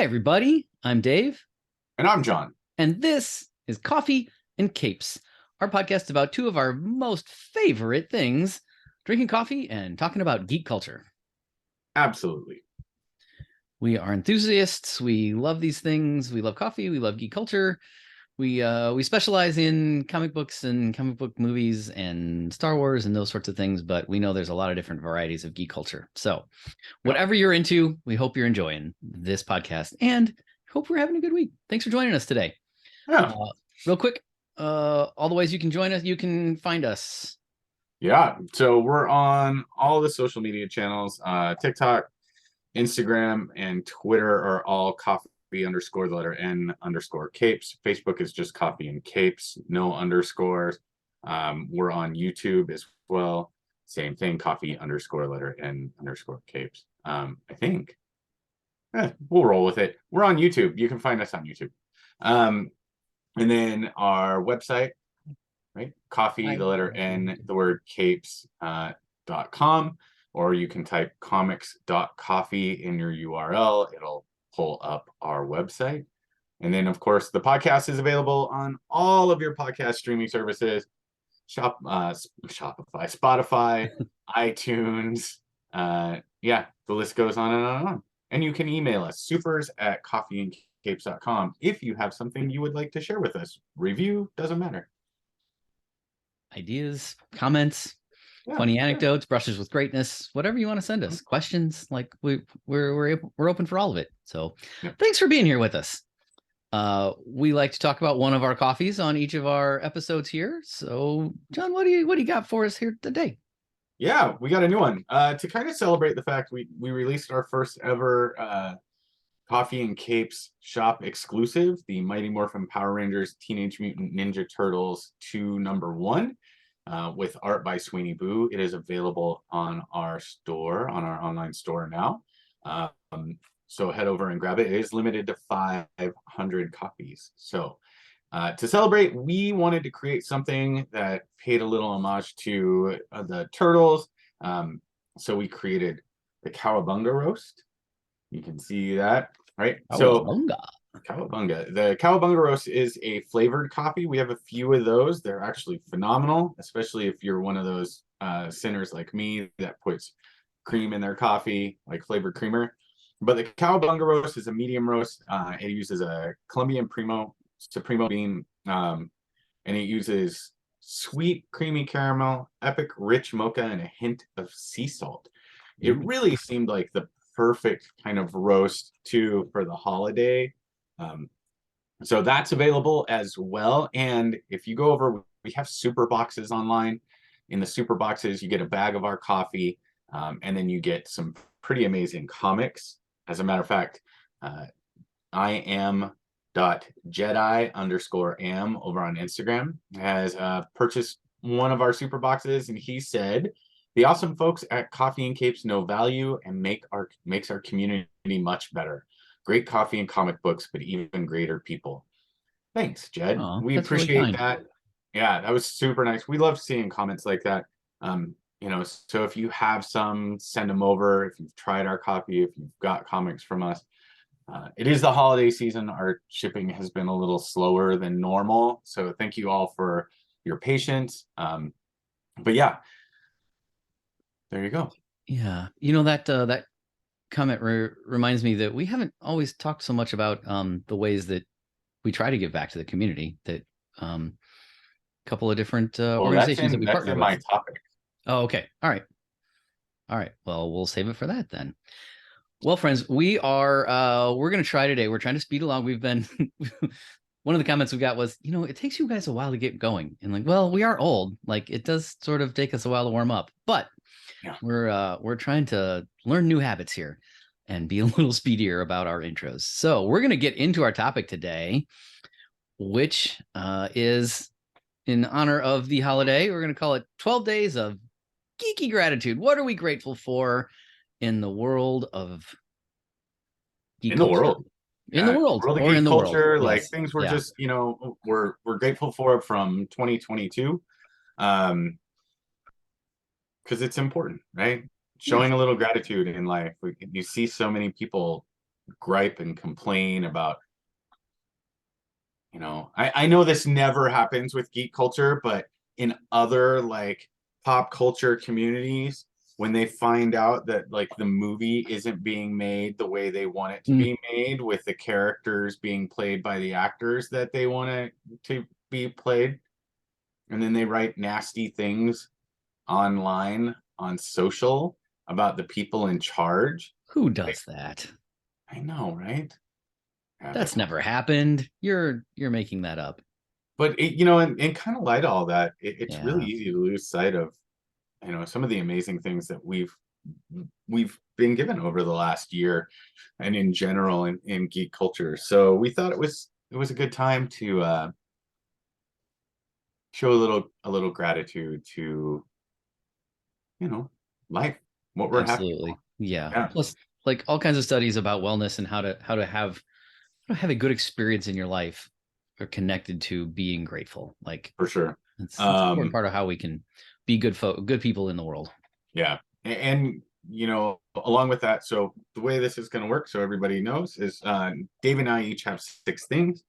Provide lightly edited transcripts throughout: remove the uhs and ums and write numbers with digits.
Hi, everybody. I'm Dave. And I'm John. And this is Coffee and Capes, our podcast about two of our most favorite things, drinking coffee and talking about geek culture. Absolutely. We are enthusiasts. We love these things. We love coffee. We love geek culture. We specialize in comic books and comic book movies and Star Wars and those sorts of things, but we know there's a lot of different varieties of geek culture. So whatever you're into, we hope you're enjoying this podcast and hope we're having a good week. Thanks for joining us today. Yeah. Real quick, all the ways you can join us, you can find us. Yeah. So we're on all the social media channels, TikTok, Instagram, and Twitter are all coffee_N_capes. Facebook is just coffee and capes, no underscores. We're on YouTube as well. Same thing, coffee_N_capes. I think. We'll roll with it. We're on YouTube. You can find us on YouTube. And then our website, right? Coffee, the letter N, the word capes.com, or you can type comics.coffee in your URL. It'll pull up our website. And then, of course, the podcast is available on all of your podcast streaming services, Shopify, Spotify, iTunes. Yeah, the list goes on and on and on. And you can email us, supers@coffeeandcapes.com, if you have something you would like to share with us. Review, doesn't matter. Ideas, comments, funny anecdotes, brushes with greatness, whatever you want to send us. Questions, like we're open for all of it. So thanks for being here with us. We like to talk about one of our coffees on each of our episodes here. So, John, what do you got for us here today? Yeah, we got a new one. To kind of celebrate the fact we released our first ever Coffee and Capes shop exclusive, the Mighty Morphin Power Rangers Teenage Mutant Ninja Turtles 2 #1, with art by Sweeney Boo. It is available on our store, on our online store now. So head over and grab it. It is limited to 500 copies. So to celebrate, we wanted to create something that paid a little homage to the Turtles. So we created the Cowabunga roast. You can see that, right? Cowabunga. Cowabunga. The Cowabunga roast is a flavored coffee. We have a few of those. They're actually phenomenal, especially if you're one of those sinners like me that puts cream in their coffee, like flavored creamer. But the Cowabunga roast is a medium roast. It uses a Colombian Supremo bean, and it uses sweet, creamy caramel, epic, rich mocha, and a hint of sea salt. It really seemed like the perfect kind of roast too for the holiday. So that's available as well. And if you go over, we have super boxes online. In the super boxes, you get a bag of our coffee, and then you get some pretty amazing comics. As a matter of fact, I am .jedi_am over on Instagram has purchased one of our super boxes, and he said the awesome folks at Coffee and Capes know value and makes our community much better. Great coffee and comic books, but even greater people. Thanks, Jed. We appreciate really that. Yeah, that was super nice. We love seeing comments like that. So if you have some, send them over. If you've tried our coffee, if you've got comics from us. It is the holiday season. Our shipping has been a little slower than normal. So thank you all for your patience. But yeah, there you go. Yeah. That comment reminds me that we haven't always talked so much about the ways that we try to give back to the community. That a couple of different organizations that we partner with. That's my topic. Oh, okay. All right. Well, we'll save it for that then. Well, friends, we're going to try today. We're trying to speed along. We've been one of the comments we got was, it takes you guys a while to get going. And like, well, we are old. Like it does sort of take us a while to warm up, but we're trying to learn new habits here and be a little speedier about our intros. So we're going to get into our topic today, which is in honor of the holiday. We're going to call it 12 Days of Geeky Gratitude. What are we grateful for in the world of geek culture? In the world of or geek in the culture, world. like things we're just, we're grateful for from 2022. Because it's important, right? Showing a little gratitude in life. You see so many people gripe and complain about, I know this never happens with geek culture, but in other like pop culture communities, when they find out that like the movie isn't being made the way they want it to Mm. be made, with the characters being played by the actors that they want it to be played, and then they write nasty things online on social about the people in charge. Who Like, does that? I know, right? Yeah, That's never happened. You're making that up. but and kind of light all that, it's really Yeah, easy to lose sight of, some of the amazing things that we've been given over the last year, and in general in geek culture. So we thought it was a good time to show a little gratitude to, you know, life, what we're happy for. absolutely. Yeah. Yeah, Plus, like all kinds of studies about wellness and how to have a good experience in your life are connected to being grateful. Like for sure. it's an important Um, part of how we can be good people in the world. yeah. And along with that, so the way this is going to work, so everybody knows, is Dave and I each have 6 things.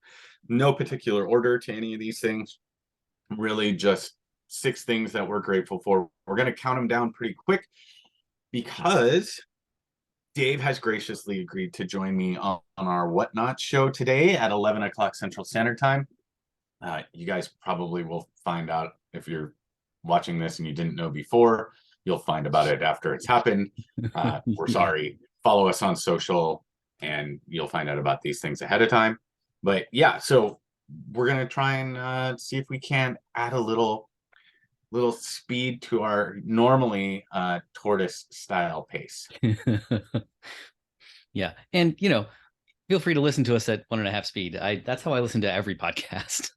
No particular order to any of these things, really just 6 things that we're grateful for. We're going to count them down pretty quick because Dave has graciously agreed to join me on our Whatnot show today at 11 o'clock Central Standard Time. You guys probably will find out, if you're watching this and you didn't know before, you'll find about it after it's happened. We're Yeah. sorry. Follow us on social and you'll find out about these things ahead of time. But yeah, so we're gonna try and see if we can add a little speed to our normally tortoise style pace. Yeah. And feel free to listen to us at 1.5 speed. That's how I listen to every podcast.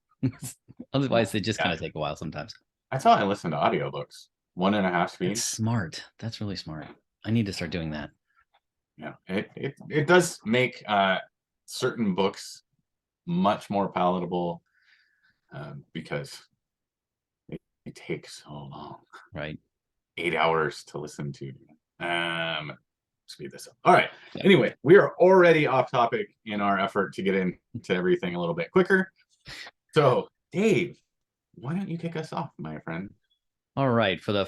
Otherwise, they just kind Yeah, of take a while sometimes. that's how I listen to audiobooks. 1.5 speed. That's smart. That's really smart. I need to start doing that. Yeah, it does make certain books much more palatable, because it takes so long. Right. 8 hours to listen to. Speed this up. All right. Yeah. Anyway, we are already off topic in our effort to get into everything a little bit quicker. So, Dave, why don't you kick us off, my friend? All right. For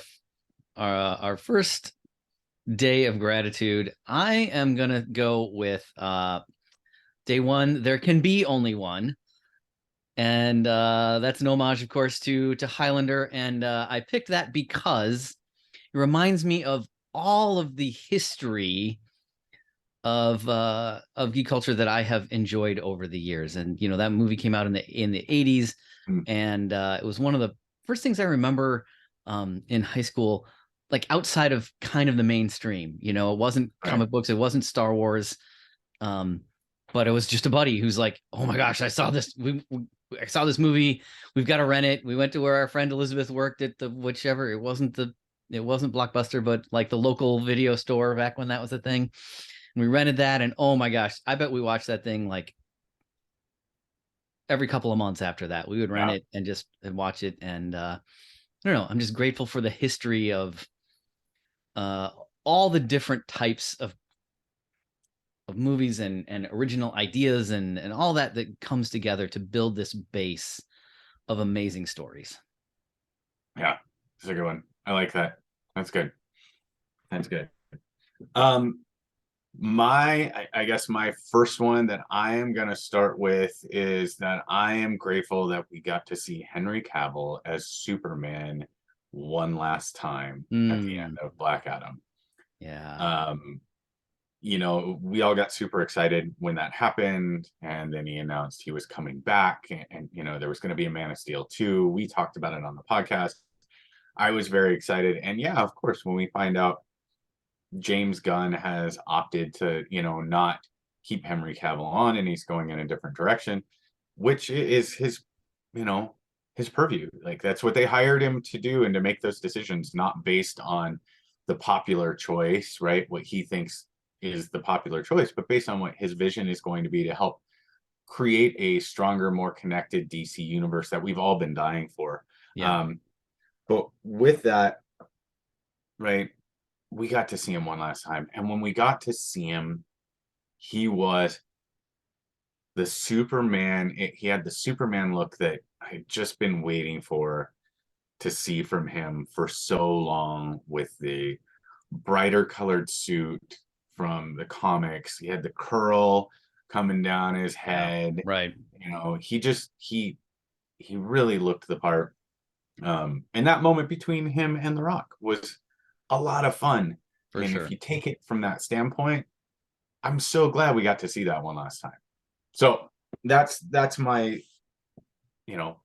our first day of gratitude, I am gonna go with day one. There can be only one, and that's an homage, of course, to Highlander. And I picked that because it reminds me of all of the history of geek culture that I have enjoyed over the years. And that movie came out in the 80s, Mm, and it was one of the first things I remember in high school, like outside of kind of the mainstream. It wasn't right. comic books, it wasn't Star Wars, um, but it was just a buddy who's like, "Oh my gosh, I saw this. I saw this movie. We've got to rent it." We went to where our friend Elizabeth worked at the whichever. It wasn't Blockbuster, but like the local video store back when that was a thing. And we rented that, and oh my gosh, I bet we watched that thing like every couple of months after that. We would rent Yeah. it and just watch it. And I don't know. I'm just grateful for the history of uh, all the different types of movies and original ideas and all that comes together to build this base of amazing stories. Yeah. That's a good one. I like that. That's good. That's good. Um, I guess my first one that I am going to start with is that I am grateful that we got to see Henry Cavill as Superman one last time at the end Mm, of Black Adam. yeah. Um, we all got super excited when that happened, and then he announced he was coming back, and there was going to be a Man of Steel 2. We talked about it on the podcast. I was very excited, and yeah, of course, when we find out James Gunn has opted to, not keep Henry Cavill on, and he's going in a different direction, which is you know, his purview. Like that's what they hired him to do, and to make those decisions, not based on the popular choice, right? What he thinks is the popular choice, but based on what his vision is going to be to help create a stronger, more connected DC universe that we've all been dying for. Yeah. Um, but with that, right, we got to see him one last time. And when we got to see him, he was the Superman. He had the Superman look that I'd just been waiting for to see from him for so long, with the brighter colored suit from the comics. He had the curl coming down his Yeah. head. Right. You know, he really looked the part. And that moment between him and The Rock was a lot of fun. For And if sure. you take it from that standpoint, I'm so glad we got to see that one last time. So that's my, you know,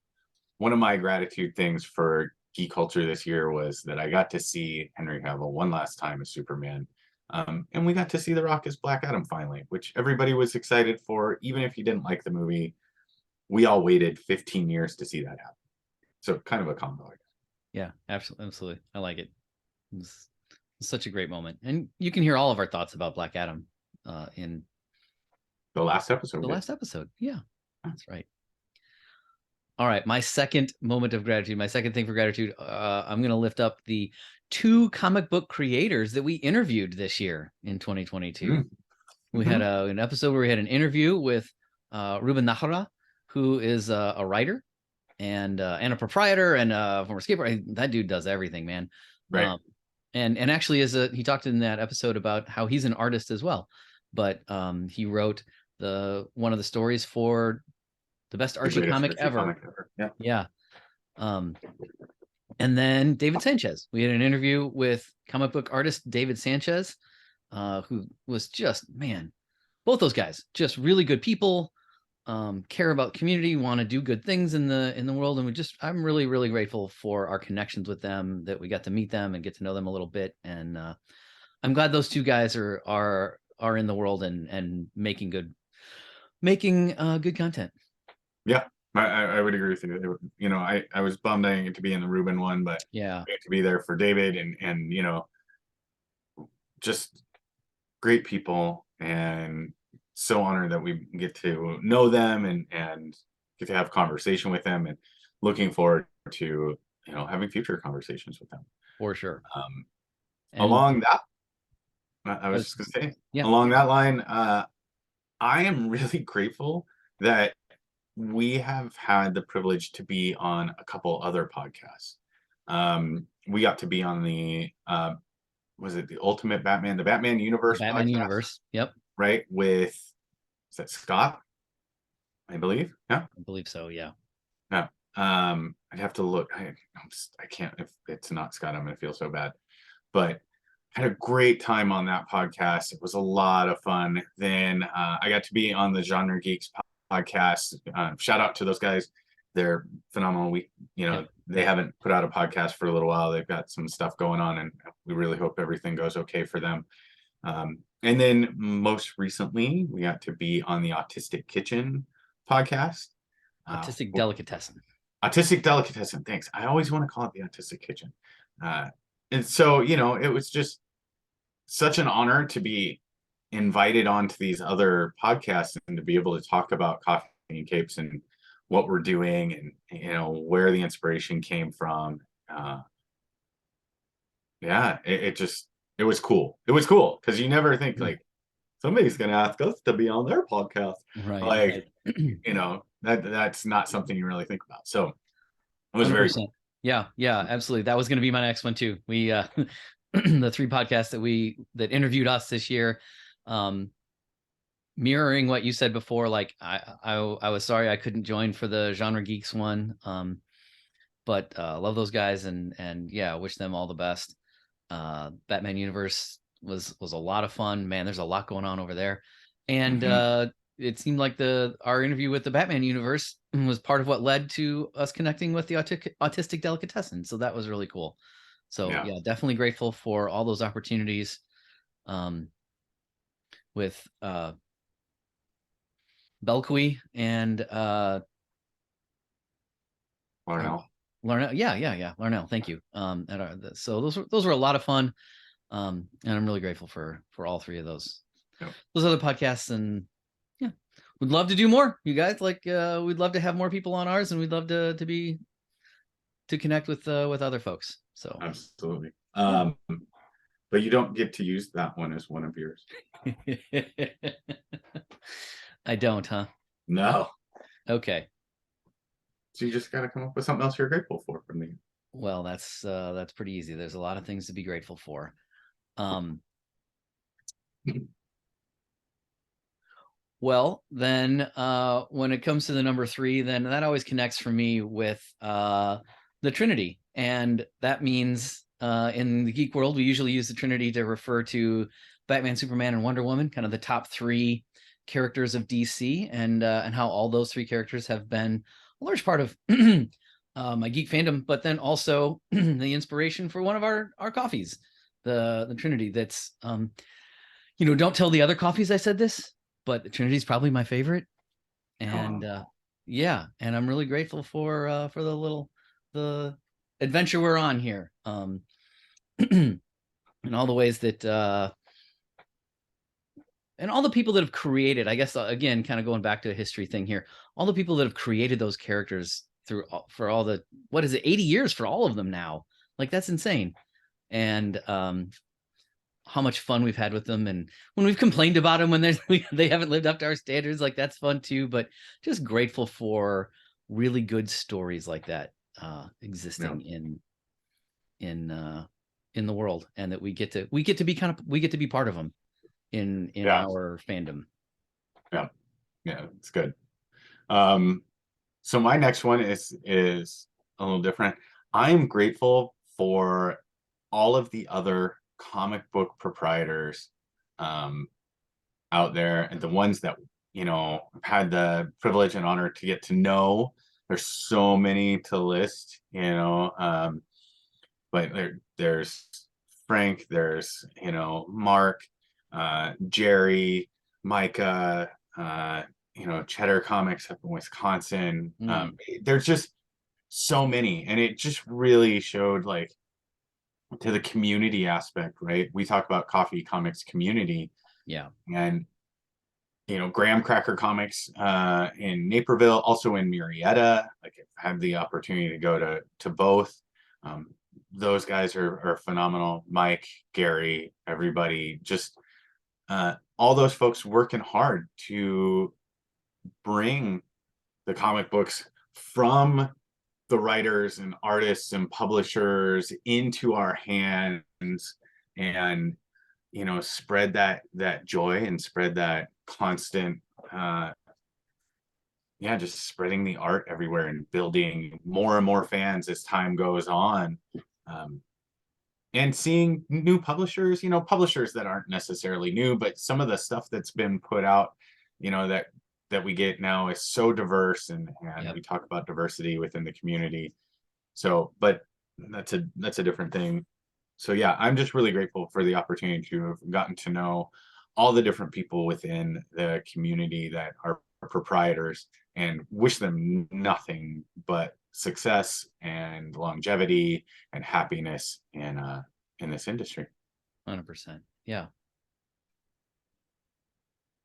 one of my gratitude things for geek culture this year was that I got to see Henry Cavill one last time as Superman. And we got to see The Rock as Black Adam finally, which everybody was excited for, even if you didn't like the movie. We all waited 15 years to see that happen. So kind of a combo, I guess. Yeah, absolutely. I like it. It's such a great moment. And you can hear all of our thoughts about Black Adam in The last episode. the last episode. Yeah, that's right. All right. My second moment of gratitude, my second thing for gratitude, I'm going to lift up the 2 comic book creators that we interviewed this year in 2022. Mm-hmm. We had an episode where we had an interview with Ruben Nahara, who is a writer and a proprietor and a former skateboarder. That dude does everything, man. Right. And actually, he talked in that episode about how he's an artist as well, but he wrote one of the stories for the best The Archie greatest comic Archie ever. comic ever. Yeah. Yeah. And then David Sanchez. We had an interview with comic book artist David Sanchez, who was just, man, both those guys, just really good people, care about community, want to do good things in the world. And I'm really, really grateful for our connections with them, that we got to meet them and get to know them a little bit. And I'm glad those 2 guys are in the world and making good content. Yeah. I would agree with you. You know, I was bummed I didn't get to be in the Ruben one, but Yeah, I get to be there for David and you know, just great people, and so honored that we get to know them and get to have conversation with them, and looking forward to, you know, having future conversations with them. for sure. Um, And Along that, I I was was, just gonna say, yeah, along that line, I am really grateful that we have had the privilege to be on a couple other podcasts. We got to be on the was it the Ultimate Batman, the Batman the Universe Batman podcast, universe. Yep, right? With, is that Scott? I believe. Yeah. I believe so. Yeah, Yeah. I'd have to look. I can't, if it's not Scott, I'm gonna feel so bad. But had a great time on that podcast. It was a lot of fun. Then I got to be on the Genre Geeks podcast. Shout out to those guys. They're phenomenal. You know, yep. they haven't put out a podcast for a little while. They've got some stuff going on, and we really hope everything goes okay for them. And then most recently, we got to be on the Autistic Kitchen podcast. Autistic delicatessen. Autistic Delicatessen. Thanks. I always want to call it the Autistic Kitchen. Uh, and so, you know, it was just such an honor to be invited onto these other podcasts and to be able to talk about coffee and capes and what we're doing, and, you know, where the inspiration came from. Yeah, it was cool. It was cool because you never think like somebody's gonna ask us to be on their podcast. Right, Like, right. you know, that's not something you really think about. So it was very cool. 100%. Yeah, yeah, absolutely. That was going to be my next one too. We the 3 podcasts that interviewed us this year, mirroring what you said before. Like I was sorry I couldn't join for the Genre Geeks one, but love those guys and yeah, wish them all the best. Batman Universe was a lot of fun, man. There's a lot going on over there, and it seemed like our interview with the Batman Universe was part of what led to us connecting with the Autistic Delicatessen. So that was really cool. So yeah, definitely grateful for all those opportunities with Belqui and Larnell. Larnell. Yeah. Larnell. Thank you. So those were a lot of fun. And I'm really grateful for all 3 of those. Yep. Those other podcasts, and yeah, we'd love to do more, you guys. Like we'd love to have more people on ours, and we'd love to connect with other folks. So Absolutely. But you don't get to use that one as one of yours. I don't, huh? No. Okay. So you just got to come up with something else you're grateful for from me. Well, that's pretty easy. There's a lot of things to be grateful for. Um, well, then when it comes to the number three, then that always connects for me with the Trinity. And that means in the geek world, we usually use the Trinity to refer to Batman, Superman, and Wonder Woman, kind of the top three characters of DC, and how all those three characters have been a large part of my geek fandom, but then also the inspiration for one of our coffees, the Trinity. That's don't tell the other coffees I said this, but the Trinity's probably my favorite. And yeah, and I'm really grateful for the adventure we're on here. And all the ways that and all the people that have created, I guess, again, kind of going back to a history thing here, all the people that have created those characters through for all the, what is it, 80 years for all of them now. Like, that's insane. And how much fun we've had with them, and when we've complained about them when they haven't lived up to our standards, like, that's fun too. But just grateful for really good stories like that existing in the world, and that we get to be part of them in Yeah. our fandom. Yeah, it's good. So my next one is a little different. I'm grateful for all of the other comic book proprietors out there, and the ones that I've had the privilege and honor to get to know. There's so many to list, but there's Frank, there's Mark, Jerry, Micah, Cheddar Comics up in Wisconsin. There's just so many, and it just really showed, like, to the community aspect, right? We talk about coffee comics community, Yeah. and Graham Cracker Comics in Naperville, also in Murrieta. Like, I've had the opportunity to go to both. Those guys are phenomenal. Mike, Gary, everybody, just all those folks working hard to bring the comic books from the writers and artists and publishers into our hands, and spread that joy and spread that constant just spreading the art everywhere and building more and more fans as time goes on. And seeing new publishers, publishers that aren't necessarily new, but some of the stuff that's been put out, that we get now is so diverse, and Yep. we talk about diversity within the community. So, but that's a different thing. So yeah, I'm just really grateful for the opportunity to have gotten to know all the different people within the community that are proprietors, and wish them nothing but success and longevity and happiness in this industry. 100%. Yeah.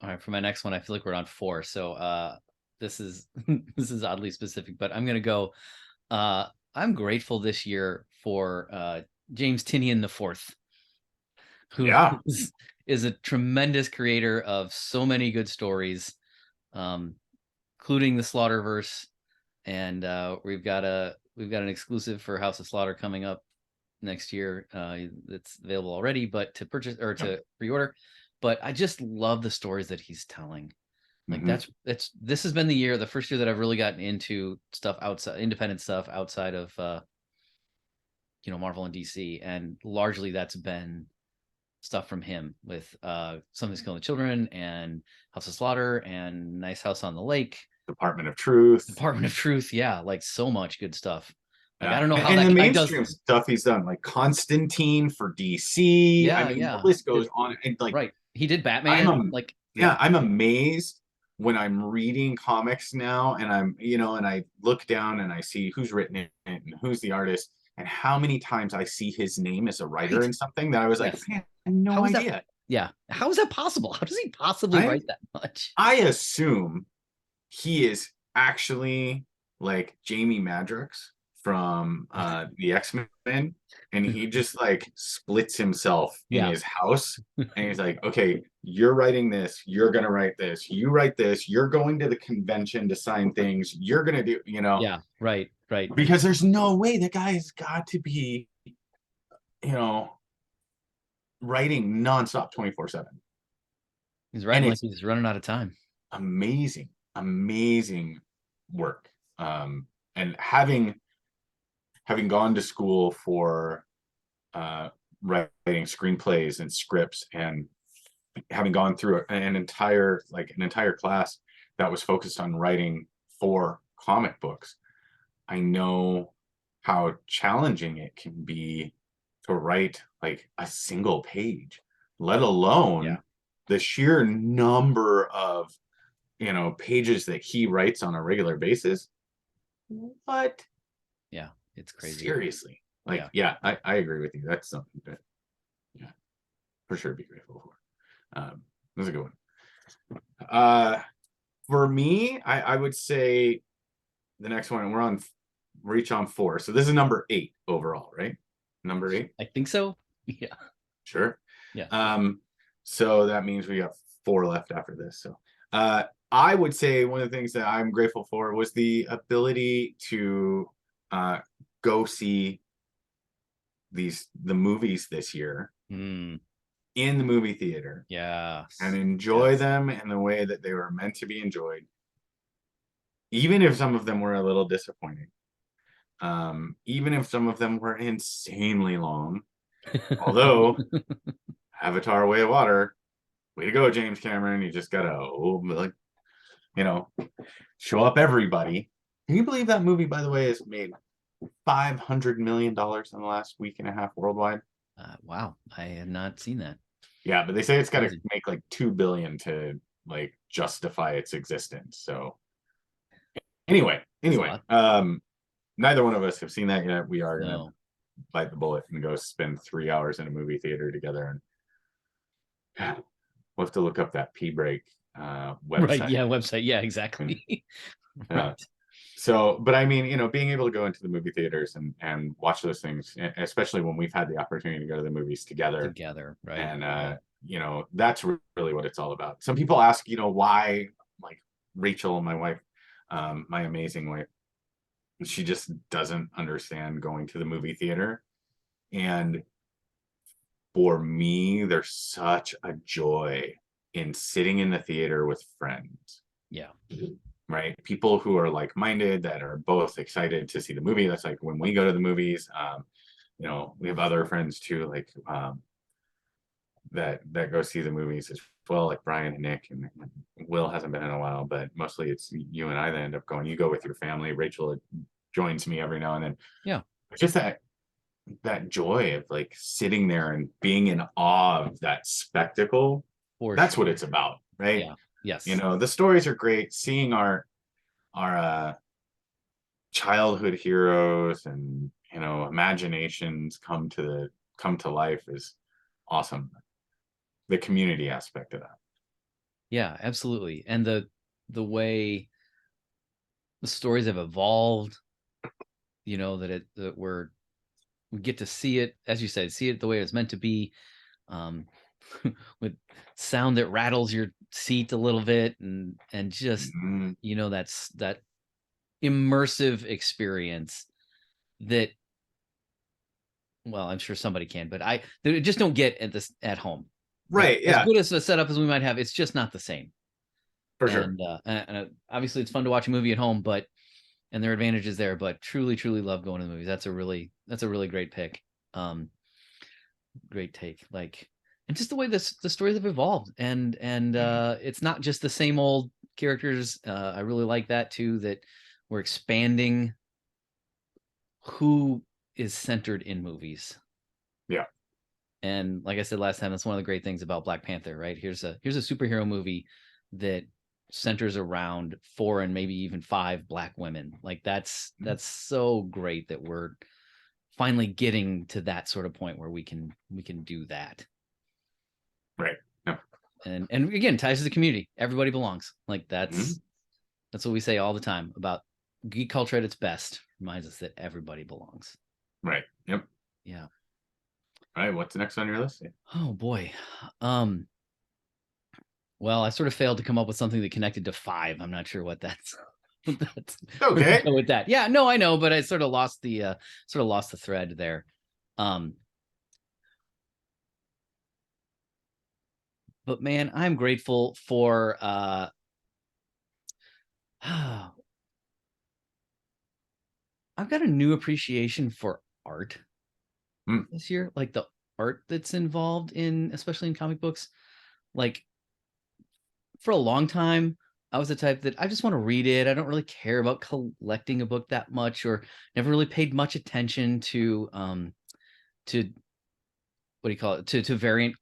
All right, for my next one, I feel like we're on four. So this is this is oddly specific, but I'm gonna go. I'm grateful this year for James Tinian the Fourth, who Yeah. is a tremendous creator of so many good stories, including the Slaughterverse. And we've got an exclusive for House of Slaughter coming up next year. It's available already, but to purchase or to pre-order. But I just love the stories that he's telling. Like, this has been the first year that I've really gotten into stuff outside, independent stuff outside of Marvel and DC, and largely that's been stuff from him with Something's Killing the Children and House of Slaughter and Nice House on the Lake, Department of Truth. Yeah, like, so much good stuff. Like, Yeah. I don't know how and that the guy does. mainstream stuff he's done, like Constantine for DC. Yeah, I mean, yeah. the list goes on. And like, Right. He did Batman. Like, yeah. I'm amazed when I'm reading comics now, and and I look down and I see who's written it and who's the artist, and how many times I see his name as a writer in something that I was like, man, I had no idea. That? Yeah. How is that possible? How does he possibly write that much? I assume he is actually like Jamie Madrox from the X-Men, and he just like splits himself in his house, and he's like, okay, you're writing this, you're gonna write this, you write this, you're going to the convention to sign things, you're gonna do, Yeah, right, right. because there's no way that guy has got to be, writing nonstop 24/7. He's And writing like it's he's running out of time. amazing, amazing work. And having gone to school for writing screenplays and scripts, and having gone through an entire class that was focused on writing for comic books, I know how challenging it can be to write like a single page, let alone Yeah, the sheer number of pages that he writes on a regular basis. What? yeah, it's crazy. Seriously. Like, Yeah, yeah, I agree with you. That's something that, yeah, for sure be grateful for. That's a good one. For me, I would say the next one, we're each on 4. So this is number 8 overall, right? Number 8? I think so. Yeah, Sure. yeah. So that means we got 4 left after this. So I would say one of the things that I'm grateful for was the ability to go see the movies this year Mm, in the movie theater and yes, enjoy yes. them in the way that they were meant to be enjoyed, even if some of them were a little disappointing, even if some of them were insanely long. Although Avatar: Way of Water, way to go, James Cameron. You just gotta like, you know, show up everybody. Can you believe that movie, by the way, has made $500 million in the last week and a half worldwide? Wow, I have not seen that. Yeah, but they say it's got to Crazy. make like 2 billion to like justify its existence. So anyway, That's a lot. neither one of us have seen that yet. We are gonna No. bite the bullet and go spend 3 hours in a movie theater together, and we'll have to look up that P break Right. website. Yeah. Website. Yeah. And, Exactly. uh, Right. so, but I mean, being able to go into the movie theaters and watch those things, especially when we've had the opportunity to go to the movies together, Together. Right. and Yeah. that's really what it's all about. Some people ask, why, like Rachel, my wife, my amazing wife, she just doesn't understand going to the movie theater. And for me, there's such a joy in sitting in the theater with friends, Yeah. right? People who are like-minded, that are both excited to see the movie. That's like when we go to the movies. We have other friends too, like that go see the movies as well, like Brian and Nick, and Will hasn't been in a while, but mostly it's you and I that end up going. You go with your family. Rachel joins me every now and then. Yeah. Just that joy of like sitting there and being in awe of that spectacle. For That's what sure. it's about, right? Yeah. Yes. The stories are great. Seeing our childhood heroes and imaginations come to life is awesome. The community aspect of that. Yeah. Absolutely. And the way the stories have evolved, that we get to see it, as you said, see it the way it's meant to be, um, with sound that rattles your seat a little bit, and just Mhm. that's that immersive experience that, well, I'm sure somebody can, but they just don't get at home. Like, Right, as yeah, good as a setup as we might have, it's just not the same. for sure. And obviously it's fun to watch a movie at home, but and there are advantages there, but truly, truly love going to the movies. That's a really great pick. Um, Great take. Like, and just the way the stories have evolved, and Mhm. it's not just the same old characters. I really like that too, that we're expanding who is centered in movies. Yeah, And like I said last time, that's one of the great things about Black Panther, right? Here's a superhero movie that centers around 4 and maybe even 5 Black women. Like, mhm, that's so great that we're finally getting to that sort of point where we can do that. right. Yeah. And again, ties to the community. Everybody belongs. Like, Mhm. that's what we say all the time about geek culture at its best. Reminds us that everybody belongs. Right. Yep. Yeah. All right. What's next on your list? Oh boy. Um Well, I sort of failed to come up with something that connected to 5. I'm not sure what that's. That's where to Okay. go with that. Yeah, no, I know, but I sort of lost the thread there. But man, I'm grateful for I've got a new appreciation for art Mm, this year, like the art that's involved in, especially in comic books. Like for a long time, I was the type that I just want to read it. I don't really care about collecting a book that much, or never really paid much attention to what do you call it, to variant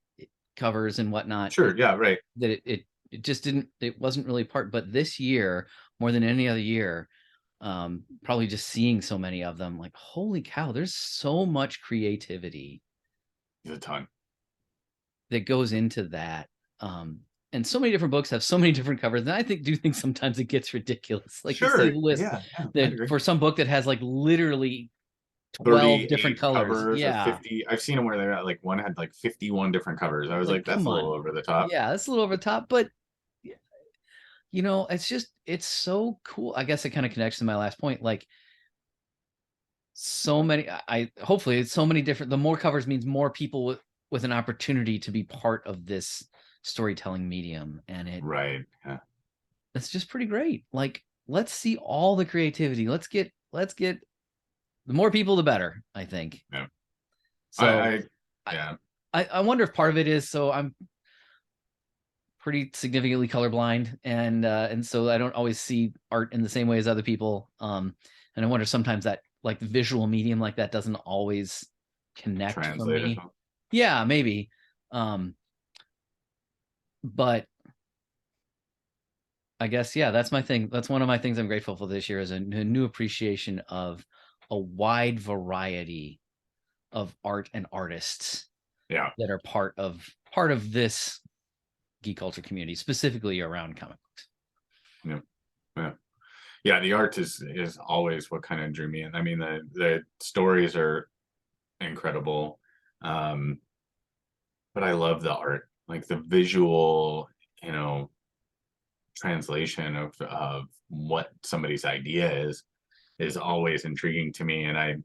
covers and whatnot. sure. Yeah. Right. That it just didn't, it wasn't really part. But this year, more than any other year, probably just seeing so many of them, like holy cow, there's so much creativity There's a ton. that goes into that. And so many different books have so many different covers, and I do think sometimes it gets ridiculous. Like you see Sure. the list Yeah. Yeah. I that agree. for some book that has like literally 12 different 38 colors. covers or Yeah, 50. I've seen them where they got like one had like 51 different covers. I it's was like like, that's come a little on. over the top. Yeah, that's a little over the top, but it's just it's so cool. I guess it kind of connects to my last point. Like so many, I hopefully it's so many different. The more covers means more people with an opportunity to be part of this storytelling medium, and Right. Yeah. it's just pretty great. Like let's see all the creativity. Let's get the more people, the better. I think Yeah. so. I I yeah. I wonder if part of it is so I'm pretty significantly colorblind, and so I don't always see art in the same way as other people. And I wonder sometimes that like the visual medium like that doesn't always connect for Translate as me. well. Yeah, maybe. Um, but I guess yeah, that's my thing. That's one of my things I'm grateful for this year is a new appreciation of a wide variety of art and artists Yeah. that are part of this geek culture community, specifically around comic books. Yeah. Yeah. Yeah. The art is always what kind of drew me in. I mean, the stories are incredible. Um, but I love the art, like the visual, you know, translation of what somebody's idea is always intriguing to me. And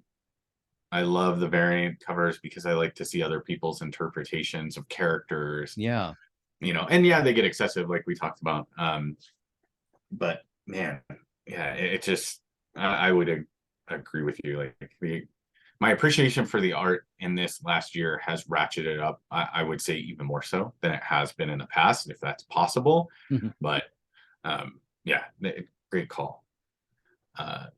I love the variant covers because I like to see other people's interpretations of characters, Yeah. and yeah, they get excessive like we talked about. But man, yeah, it just I would agree with you. Like my appreciation for the art in this last year has ratcheted up. I would say even more so than it has been in the past, if that's possible. But yeah, great call.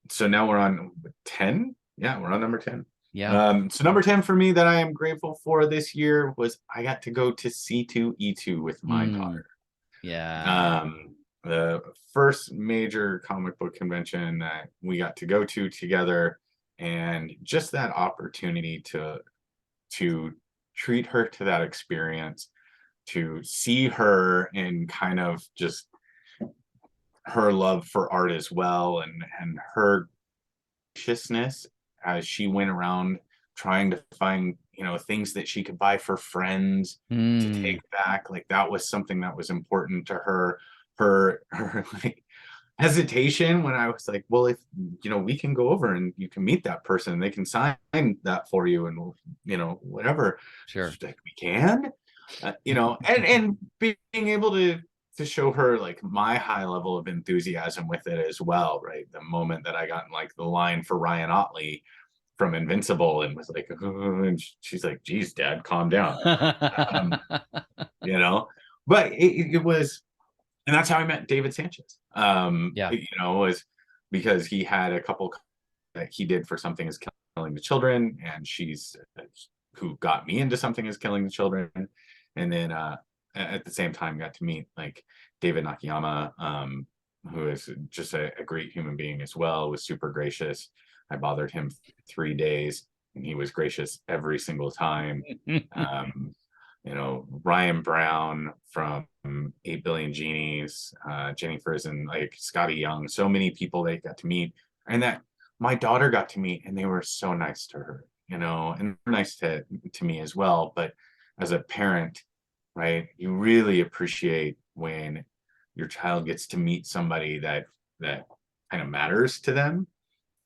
So now we're on 10. Yeah, we're on number 10. Yeah. So number 10 for me that I am grateful for this year was I got to go to C2E2 with my Mm, daughter. yeah. The first major comic book convention that we got to go to together, and just that opportunity to treat her to that experience, to see her in kind of just her love for art as well, and her graciousness as she went around trying to find things that she could buy for friends to take Mm, back. Like that was something that was important to her. Her like hesitation when I was like, well, if we can go over and you can meet that person, they can sign that for you, and whatever. sure. She's like, we can, and being able to show her like my high level of enthusiasm with it as well, right? The moment that I got in like the line for Ryan Otley from Invincible and was like, "Oh," and she's like, geez, Dad, calm down. Um, you know, but it was, and that's how I met David Sanchez. Yeah. Was because he had a couple that he did for Something is Killing the Children, and she's who got me into Something is Killing the Children, and then at the same time got to meet like David Nakayama, who is just a great human being as well, was super gracious. I bothered him 3 days and he was gracious every single time. um, Ryan Brown from 8 Billion Genies, Jenny Frison, like Scotty Young, so many people they got to meet, and that my daughter got to meet, and they were so nice to her, and nice to me as well. But as a parent, right? You really appreciate when your child gets to meet somebody that kind of matters to them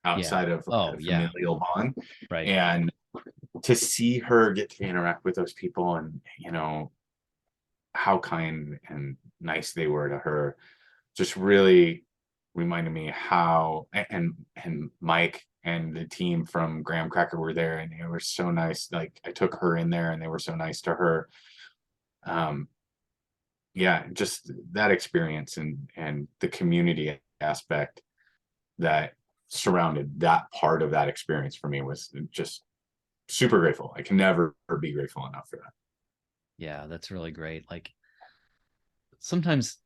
Yeah. outside of like Oh a yeah. familial bond. Right. And to see her get to interact with those people, and how kind and nice they were to her, just really reminded me how, and Mike and the team from Graham Cracker were there, and they were so nice. Like, I took her in there and they were so nice to her. um yeah, just that experience and the community aspect that surrounded that part of that experience for me was just super grateful. I can never be grateful enough for that. Yeah, that's really great. Like sometimes,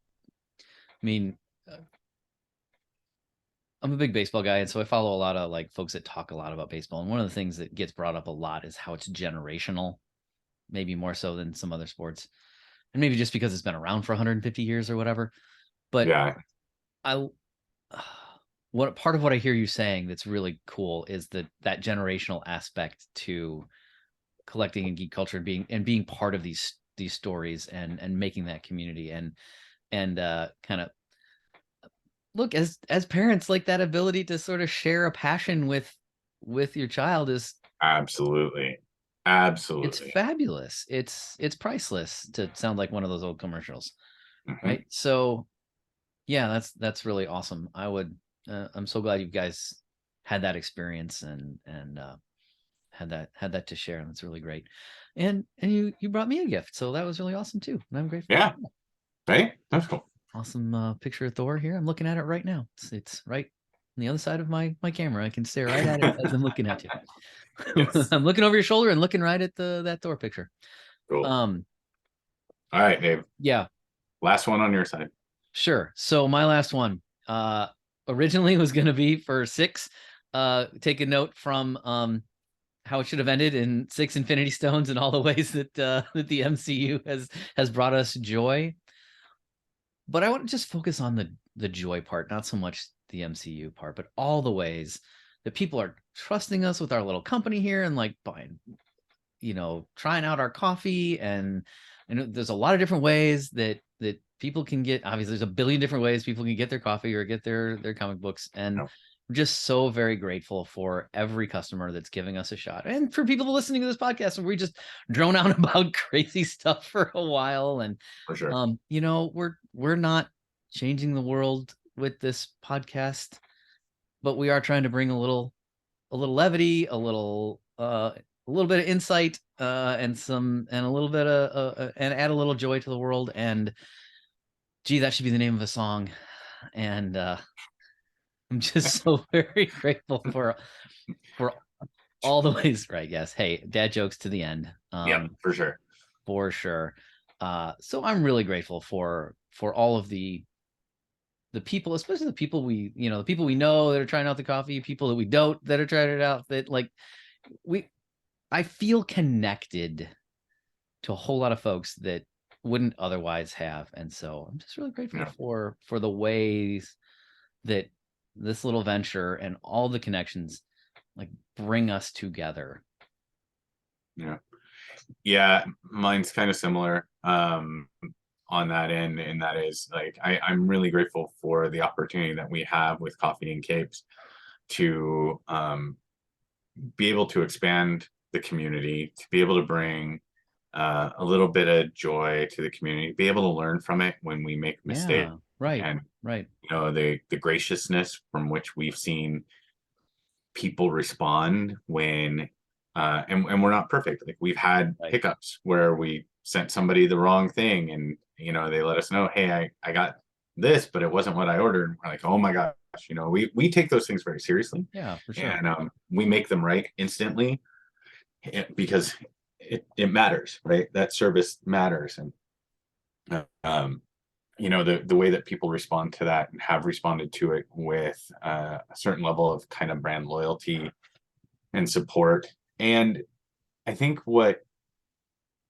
I mean, uh, I'm a big baseball guy, and so I follow a lot of like folks that talk a lot about baseball. And one of the things that gets brought up a lot is how it's generational, maybe more so than some other sports, and maybe just because it's been around for 150 years or whatever. But Yeah, I, what part of what I hear you saying that's really cool is that generational aspect to collecting and geek culture, and being part of these stories, and making that community, and kind of look, as parents, like that ability to sort of share a passion with your child is, absolutely. it's Absolutely. fabulous. It's priceless, to sound like one of those old commercials, Hmm. right? So yeah, that's really awesome. I'm so glad you guys had that experience, and had that to share. That's really great. And you brought me a gift, so that was really awesome too, and I'm grateful Yeah, for that. right, that's cool. Awesome picture of Thor here. I'm looking at it right now. It's right on the other side of my camera. I can stare right at it as I'm looking at you. Yes, I'm looking over your shoulder and looking right at that Thor picture. cool. Um, All right, Dave, yeah, last one on your side. sure. So my last one, originally was going to be for six. Take a note from how it should have ended in six Infinity Stones and all the ways that the MCU has brought us joy. But I want to just focus on the joy part, not so much the MCU part, but all the ways that people are trusting us with our little company here, and like buying, trying out our coffee. And I know there's a lot of different ways that people can get. Obviously, there's a billion different ways people can get their coffee or get their comic books, and No, I'm just so very grateful for every customer that's giving us a shot, and for people listening to this podcast where we just drone on about crazy stuff for a while. And for sure. we're not changing the world with this podcast, but we are trying to bring a little levity, a little bit of insight, and a little bit and add a little joy to the world. And gee, that should be the name of a song. And I'm just so very grateful for all the ways. Right? Yes. Hey, dad jokes to the end. Yep, for sure. For sure. So I'm really grateful for all of the people, especially the people we know that are trying out the coffee, people that we don't that are trying it out, that like we I feel connected to a whole lot of folks that wouldn't otherwise have. And so I'm just really grateful Yeah, for the ways that this little venture and all the connections like bring us together. yeah, yeah. Mine's kind of similar on that end, and that is like I'm really grateful for the opportunity that we have with Coffee and Capes to be able to expand the community, to be able to bring a little bit of joy to the community, be able to learn from it when we make mistakes, Yeah, right, and right. the graciousness from which we've seen people respond when and we're not perfect. Like, we've had Right. hiccups where we sent somebody the wrong thing, and they let us know, hey, I got this, but it wasn't what I ordered. We're like, oh my gosh, we take those things very seriously, Yeah, for sure. and we make them right instantly, because it matters, right? That service matters. And the way that people respond to that and have responded to it with a certain level of kind of brand loyalty and support. And I think what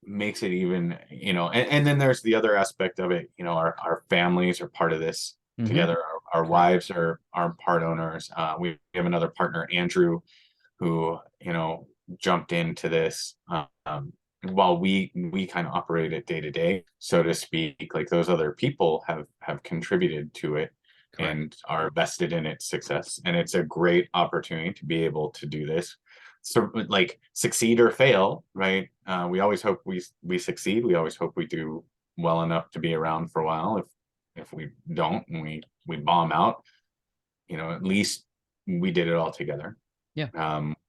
makes it even, and then there's the other aspect of it, our families are part of this Mm-hmm. together. Our Correct. wives are part owners. We have another partner, Andrew, who jumped into this while we kind of operate it day to day, so to speak, like those other people have contributed to it Correct. and are vested in its success. And it's a great opportunity to be able to do this. So like succeed or fail, right? We always hope we succeed. We always hope we do well enough to be around for a while. If we don't and we bomb out, at least we did it all together, Yeah.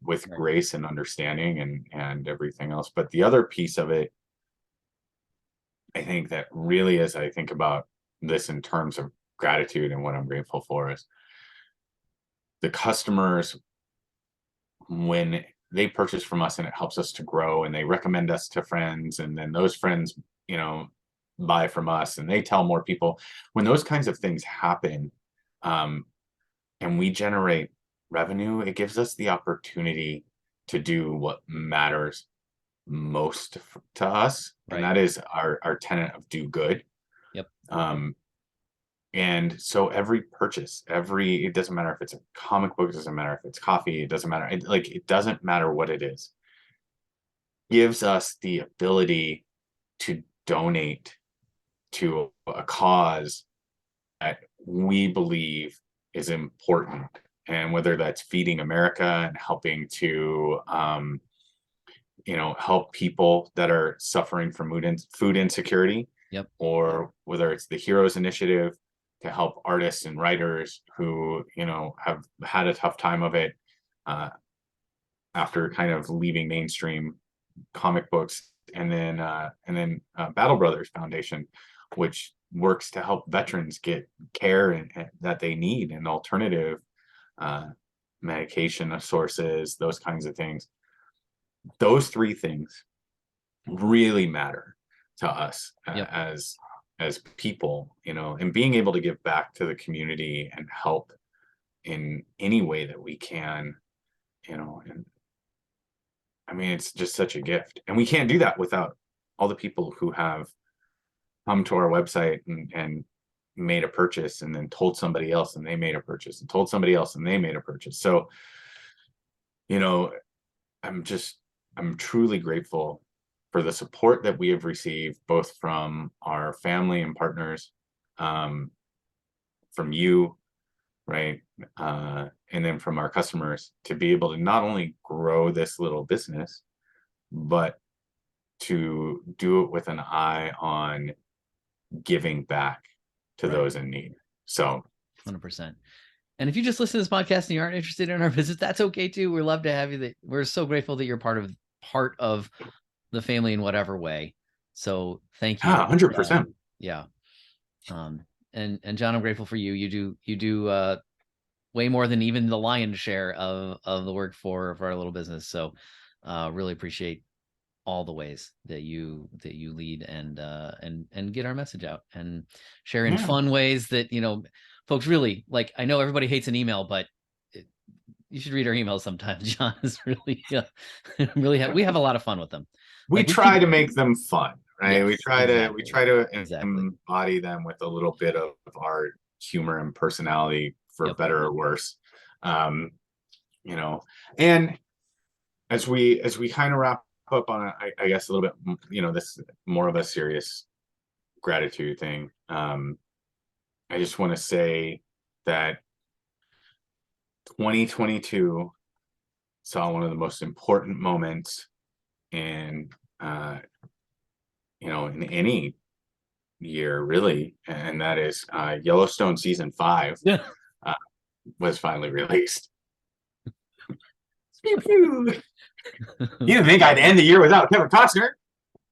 with Right. grace and understanding and everything else. But the other piece of it, I think that really, as I think about this in terms of gratitude and what I'm grateful for, is the customers, when they purchase from us and it helps us to grow and they recommend us to friends, and then those friends, buy from us and they tell more people. When those kinds of things happen, um, and we generate revenue, it gives us the opportunity to do what matters most to us, and Right. that is our tenet of do good. Yep. Um, and so every purchase, it doesn't matter if it's a comic book, it doesn't matter if it's coffee, it doesn't matter. It doesn't matter what it is, gives us the ability to donate to a cause that we believe is important. And whether that's feeding America and helping to, help people that are suffering from food insecurity, Yep. or whether it's the Heroes Initiative to help artists and writers who, have had a tough time of it, uh, after kind of leaving mainstream comic books, and then Battle Brothers Foundation, which works to help veterans get care and that they need, and alternative uh, medication sources, those kinds of things. Those three things really matter to us, Yep. as people, and being able to give back to the community and help in any way that we can, and I mean, it's just such a gift. And we can't do that without all the people who have come to our website and made a purchase, and then told somebody else and they made a purchase, and told somebody else and they made a purchase. So, you know, I'm just, I'm truly grateful for the support that we have received, both from our family and partners, um, from you, right? And then from our customers, to be able to not only grow this little business, but to do it with an eye on giving back to Right. those in need. So 100%. And if you just listen to this podcast and you aren't interested in our visits, that's okay too. We're love to have you. We're so grateful that you're part of the family in whatever way. So thank yeah, you. 100%. Yeah. And John, I'm grateful for you. You do way more than even the lion's share of the work for our little business. So really appreciate all the ways that you lead and get our message out and share in Yeah. fun ways that folks really like. I know everybody hates an email, but you should read our emails sometimes. John is really we have a lot of fun with them. We Like we try keep to make them fun, right? We yes, try to we exactly. try to Exactly. embody them with a little bit of our humor and personality, for Yep. better or worse. Um, you know, and as we kind of wrap up on it, I guess a little bit, this more of a serious gratitude thing. I just want to say that 2022 saw one of the most important moments in, uh, in any year, really, and that is, Yellowstone season 5 Yeah. uh, was finally released. Pew, pew. You didn't think I'd end the year without Kevin Costner?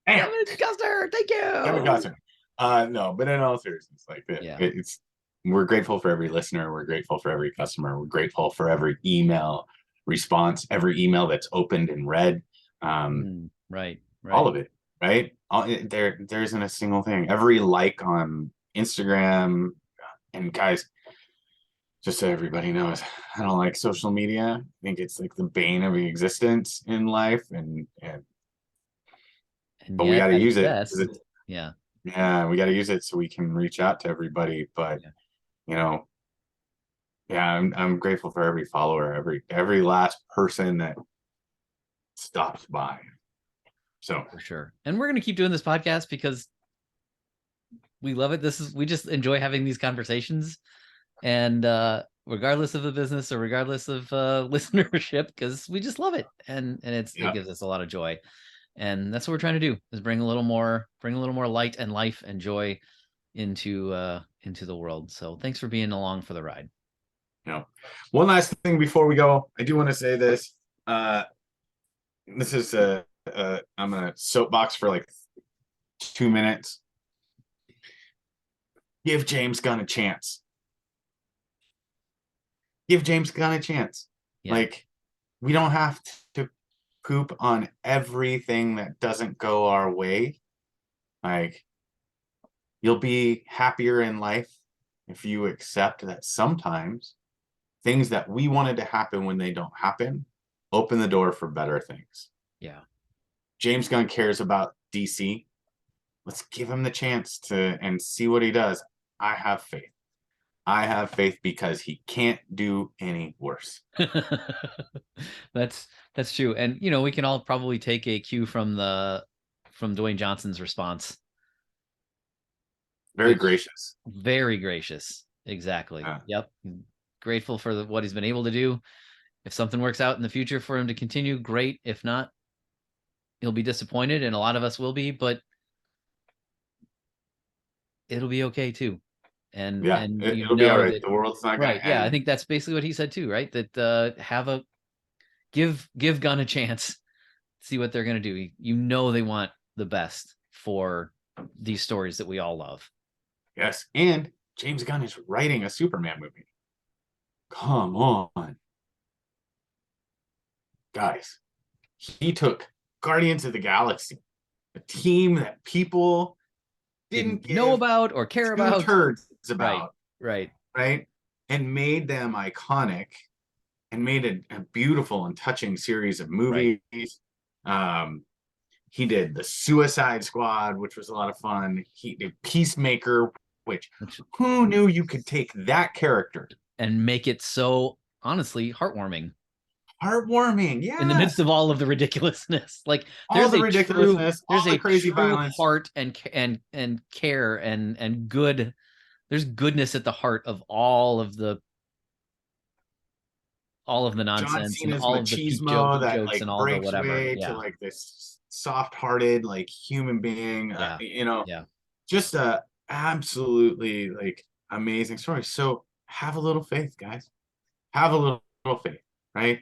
Damn, Kevin Costner, thank Kevin you. Costner. No, but in all seriousness, like Yeah. it's we're grateful for every listener. We're grateful for every customer. We're grateful for every email response, every email that's opened and read. Right. All Right. of it, right? There isn't a single thing. Every like on Instagram, and guys, just so everybody knows, I don't like social media. I think it's like the bane of existence in life, and And but we yet got to at its use it because best, it's, yeah. yeah, we got to use it so we can reach out to everybody. But Yeah. you know, yeah, I'm grateful for every follower, every last person that stops by. So For sure. And we're going to keep doing this podcast because we love it. We just enjoy having these conversations, and regardless of the business or regardless of listenership, because we just love it, and it yeah, gives us a lot of joy. And that's what we're trying to do, is bring a little more light and life and joy into the world. So thanks for being along for the ride. one last thing before we go, I do want to say this. This is I'm gonna soapbox for like 2 minutes. Give James Gunn a chance. Give James Gunn a chance. Yeah. Like, we don't have to poop on everything that doesn't go our way. Like, you'll be happier in life if you accept that sometimes things that we wanted to happen when they don't happen open the door for better things. Yeah. James Gunn cares about DC. Let's give him the chance to and see what he does. I have faith. I have faith because he can't do any worse. That's true. And we can all probably take a cue from Dwayne Johnson's response. Very gracious. Very gracious. Exactly. Yeah. Yep. Grateful for what he's been able to do. If something works out in the future for him to continue, great. If not, he'll be disappointed, and a lot of us will be, but it'll be okay too. And Yeah, it'll be all right. that, The world's not right. gonna Yeah, end. I think that's basically what he said too, right? That give Gunn a chance, see what they're gonna do. They want the best for these stories that we all love. Yes, and James Gunn is writing a Superman movie. Come on, guys. He took Guardians of the Galaxy, a team that people didn't know give about or care two about. turds Right. about, Right. right? And made them iconic and made a beautiful and touching series of movies. Right. He did the Suicide Squad, which was a lot of fun. He did Peacemaker, which who knew you could take that character and make it so honestly heartwarming. Heartwarming, yeah. In the midst of all of the ridiculousness, like all the ridiculousness, all the crazy violence, heart and care and good. There's goodness at the heart of all of the nonsense John and Cena's all of the peak jokes machismo that and like all the breaks whatever. way Yeah. to like this soft-hearted like human being. Yeah. Yeah. Just a absolutely like amazing story. So have a little faith, guys. Have a little faith, right?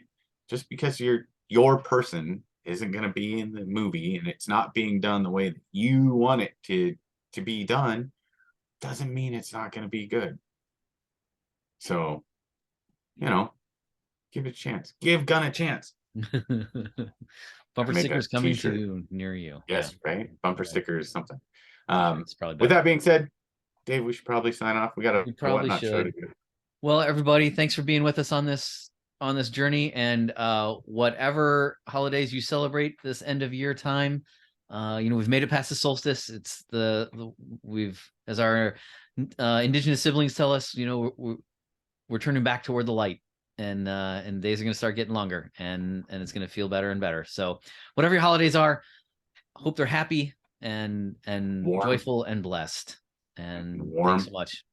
Just because your person isn't going to be in the movie and it's not being done the way that you want it to be done doesn't mean it's not going to be good. So, give it a chance. Give Gunn a chance. Bumper stickers coming t-shirt to near you. Yes, yeah. Right? Bumper stickers, something. It's probably with that being said, Dave, we should probably sign off. We got a probably should. Well, everybody, thanks for being with us on this journey, and whatever holidays you celebrate this end of year time, we've made it past the solstice. It's we've, as our indigenous siblings tell us, we're turning back toward the light, and days are going to start getting longer, and it's going to feel better and better. So whatever your holidays are, hope they're happy and warm, joyful and blessed, and warm. Thanks so much.